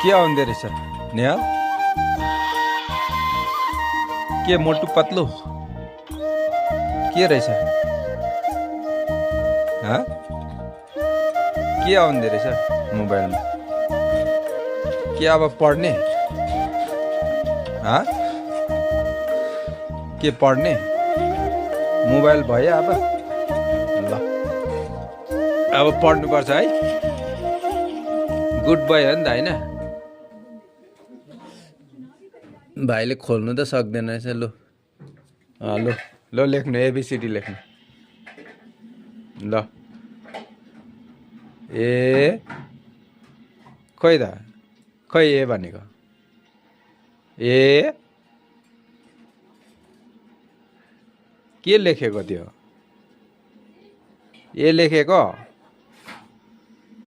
के आउँदो रहेछ नेहा के मोटु पतलु के रहेछ हाँ के आउँदो रहेछ मोबाइलमा के अब पढ्ने हाँ के पढ्ने मोबाइल भयो अब ल अब पढ्नुपर्छ है गुड बोय हो नि त होइन भाइले खोल्नु त सक्दैन रहेछ लु ल ल लेख्नु एबिसिडी लेख्नु ल ए खोइ त खै ए भनेको ए के लेखेको त्यो ए लेखेको